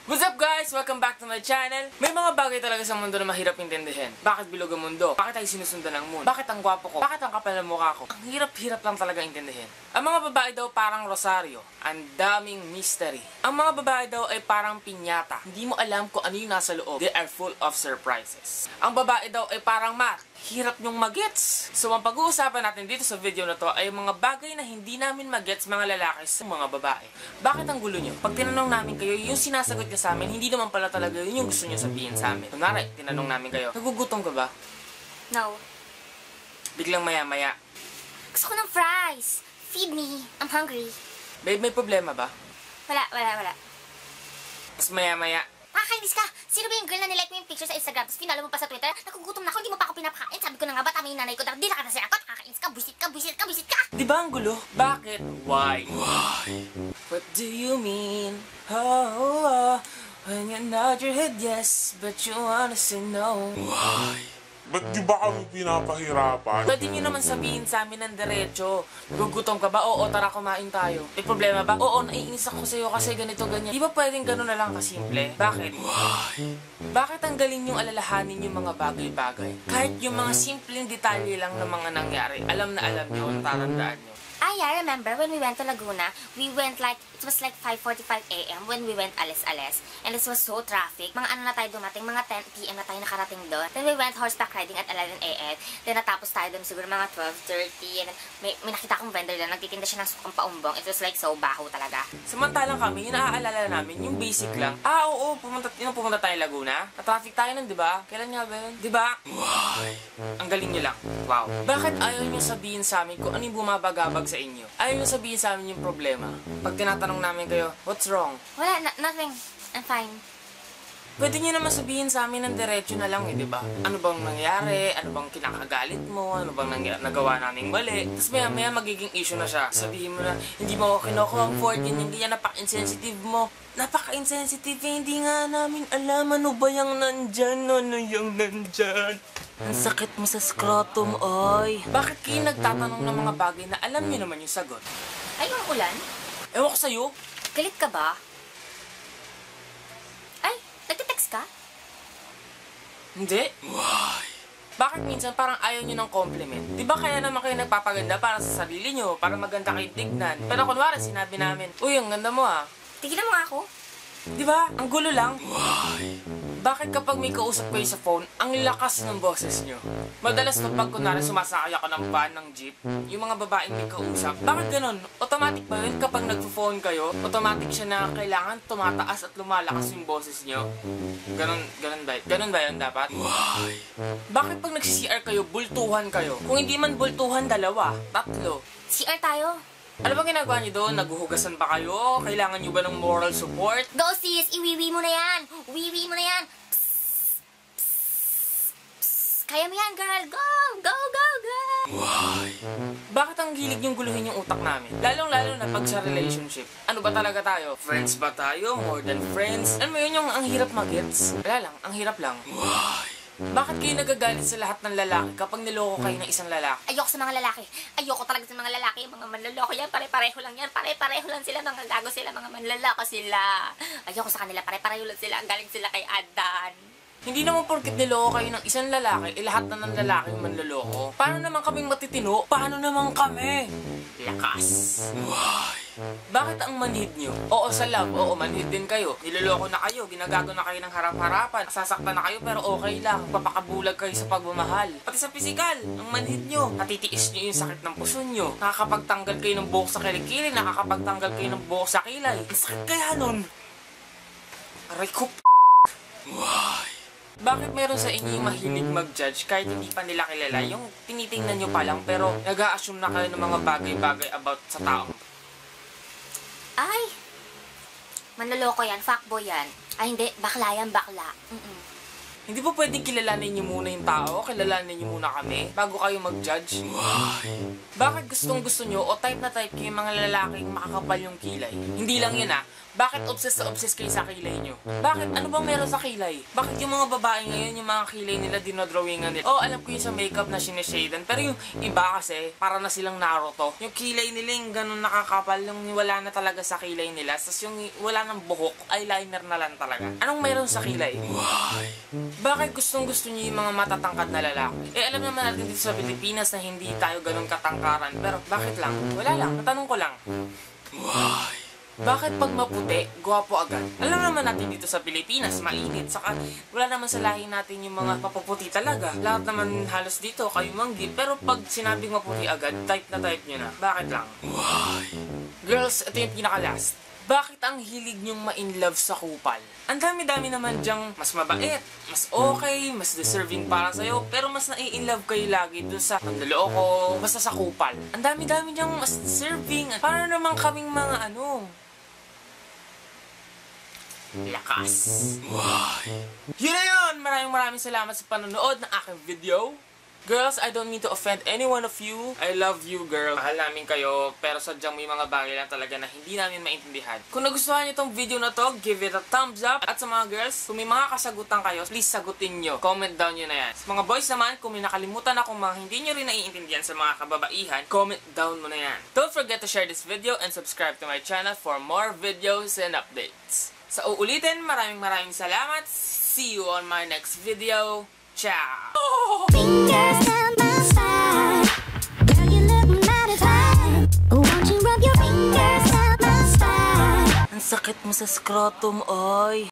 What's up guys? Welcome back to my channel. May mga bagay talaga sa mundo na mahirap intindihin. Bakit bilog ang mundo? Bakit tayo sinusundan ng moon? Bakit ang gwapo ko? Bakit ang kapal ng mukha ko? Ang hirap-hirap lang talaga intindihin. Ang mga babae daw parang rosaryo. Ang daming mystery. Ang mga babae daw ay parang pinyata. Hindi mo alam kung ano yung nasa loob. They are full of surprises. Ang babae daw ay parang mat. Hirap nyong magets. So ang pag-uusapan natin dito sa video na to ay mga bagay na hindi namin magets mga lalaki sa mga babae. Bakit ang gulo nyo? Pag tinanong namin kayo, yung sinasagot nyo sa amin, hindi naman pala talaga yun yung gusto nyo sabihin sa amin. Kunwari, tinanong namin kayo, nagugutom ka ba? No. Biglang maya-maya. Gusto ko ng fries. Feed me. I'm hungry. Babe, may problema ba? Wala. Tapos maya-maya. Nakakainis ka. Sino ba yung girl na nilike mo yung picture sa Instagram tapos pinalo mo pa sa Twitter? Nakugutom na ako, hindi mo pa ako pinapakain. Sabi ko na nga ba, tama yung nanay ko. Di na ka kasi ako. Nakakainis ka. Buisit ka. Di ba ang gulo? Bakit? Why? What do you mean? Oh, when you nod your head yes, but you wanna say no. Ba't di ba kami pinapahirapan? Pwede nyo naman sabihin sa amin ng diretso. Gugutom ka ba? Oo, tara kumain tayo. May problema ba? Oo, naiinis ako sa'yo kasi ganito, ganyan. Di ba pwedeng gano'n na lang kasimple? Bakit? Bakit ang galing yung alalahanin yung mga bagay-bagay? Kahit yung mga simpleng detalye lang ng mga nangyari, alam na alam nyo, tatandaan nyo. I remember when we went to Laguna, we went like, it was like 5:45 AM when we went alis-alis. And this was so traffic. Mga ano na tayo dumating, mga 10 PM na tayo nakarating doon. Then we went horseback riding at 11 AM. Then natapos tayo doon siguro mga 12:30. And may nakita akong vendor doon, nagtitinda siya ng sukang paumbong. It was like so baho talaga. Samantalang kami, yung naaalala namin, yung basic lang. Oo, pumunta tayo Laguna. Na-traffic tayo nun, di ba? Kailan nga ba yun? Di ba? Ang galing nyo lang. Wow. Bakit ayaw nyo sabihin sa amin kung ano yung bumabagabag sa inyo? Ayaw nyo sabihin sa amin yung problema. Pag tinatanong namin kayo, what's wrong? Wala, nothing. I'm fine. Pwede nyo naman sabihin sa amin ng diretso na lang, di ba? Ano bang nangyari? Ano bang kinakagalit mo? Ano bang nagawa naming mali? Tapos maya magiging issue na siya. Sabihin mo na, hindi mo ako kino-comfort, ganyan, napaka-insensitive mo. Napaka-insensitive, hindi nga namin alam ano ba yung nandyan, Ang sakit mo sa scrotum, oy. Bakit kayo nagtatanong ng mga bagay na alam niyo naman yung sagot? Ay, yung ulan? Ewan ko sa'yo. Galit ka ba? Ay, nagtitext ka? Hindi. Bakit minsan parang ayaw nyo ng compliment? Di ba kaya naman kayo nagpapaganda para sa sarili nyo, para maganda kayo tignan? Pero kunwari sinabi namin, uy, ang ganda mo ah. Tigilan mo nga ako. Di ba? Ang gulo lang. Bakit kapag may kausap kayo sa phone, ang lakas ng boses nyo? Madalas kapag kunwari sumasakay ako ng van ng jeep, yung mga babaeng may kausap, bakit ganun? Automatic ba yun kapag nagpo-phone kayo? Automatic siya na kailangan tumataas at lumalakas yung boses nyo? Ganun ba yun dapat? Bakit pag nag-CR kayo, bultuhan kayo? Kung hindi man bultuhan, 2, 3. CR tayo. Ano bang ginagawa niyo doon? Naghuhugasan ba kayo? Kailangan niyo ba ng moral support? Go sis! Iwiwi mo na yan! Wiwi mo na yan! Kaya mo yan, girl! Go! Bakit ang hilig niyong guluhin yung utak namin? Lalong-lalo na pag sa relationship. Ano ba talaga tayo? Friends ba tayo? More than friends? Ano mo yun yung ang hirap mag-gets? Wala lang, ang hirap lang. Bakit kayo nagagalit sa lahat ng lalaki kapag niloko kayo ng isang lalaki? Ayoko sa mga lalaki. Ayoko talaga sa mga lalaki. Mga manloloko yan. Pare-pareho lang yan. Pare-pareho lang sila. Mga gago sila. Mga manloloko sila. Ayoko sa kanila. Pare-pareho lang sila. Ang galing sila kay Adan. Hindi naman porket niloko kayo ng isang lalaki, lahat na ng lalaki yung manloloko. Paano naman kaming matitino? Paano naman kami? Lakas. Bakit ang manhid nyo? Oo, sa love. Oo, manhid din kayo. Niloloko na kayo. Ginagago na kayo ng harap-harapan. Sasaktan na kayo pero okay lang. Papakabulag kayo sa pagmamahal. Pati sa pisikal, ang manhid nyo. Natitiis nyo yung sakit ng puso nyo. Nakakapagtanggal kayo ng buhok sa kilikili. Nakakapagtanggal kayo ng buhok sa kilay. Ang sakit kaya nun. Aray ko. Bakit meron sa inyo yung mahilig mag-judge kahit hindi pa nila kilala? Yung tinitingnan nyo pa lang pero nag-a-assume na kayo ng mga bagay-bagay about sa tao. Ay! Manloloko yan. Fuckboy yan. Ay, hindi. Bakla yan. Bakla. Hindi po pwedeng kilalanin nyo muna yung tao, kilalanin nyo muna kami, bago kayo mag-judge? Bakit gustong gusto nyo o type na type kayo mga lalaking makakapal yung kilay? Hindi lang yun Bakit obsessed na obsessed kayo sa kilay nyo? Bakit? Ano bang meron sa kilay? Bakit yung mga babae ngayon, yung mga kilay nila, dinodrawingan nila? Oh, alam ko yung sa makeup na sineshaden. Pero yung iba kasi, para na silang Naruto. Yung kilay nila yung ganun nakakapal, yung wala na talaga sa kilay nila. Tapos yung wala ng buhok, eyeliner na lang talaga. Anong meron sa kilay? Why? Bakit gustong-gusto niyo yung mga matatangkad na lalaki? Alam naman natin dito sa Pilipinas na hindi tayo ganun katangkaran. Pero bakit lang? Wala lang. Natanong ko lang. Why? Bakit pag maputi, gwapo agad? Alam naman natin dito sa Pilipinas, mainit. Saka wala naman sa lahi natin yung mga papuputi talaga. Lahat naman halos dito, kayo manggi. Pero pag sinabing maputi agad, type na type nyo na. Bakit lang? Why? Girls, ito yung pinaka-last. Bakit ang hilig nyong ma-inlove sa kupal? Ang dami-dami naman dyang mas mabait, mas okay, mas deserving para sa'yo, pero mas nai-inlove kayo lagi dun sa manloloko, basta sa kupal. Ang dami-dami dyang mas deserving. Para naman kaming mga lakas. Why? Yun na yun! Maraming salamat sa panonood ng aking video. Girls, I don't mean to offend any one of you. I love you, girl. Mahal namin kayo, pero sadyang may mga bagay lang talaga na hindi namin maintindihan. Kung nagustuhan niyo itong video na to, give it a thumbs up. At sa mga girls, kung may mga kasagutan kayo, please sagutin nyo. Comment down nyo na yan. Sa mga boys naman, kung may nakalimutan akong mga hindi nyo rin naiintindihan sa mga kababaihan, comment down mo na yan. Don't forget to share this video and subscribe to my channel for more videos and updates. Sa uulitin, maraming salamat. See you on my next video. Ciao! Fingers down my spine. Girl, you look mighty fine. Won't you rub your fingers down my spine? Ang sakit mo sa scrotum, oy.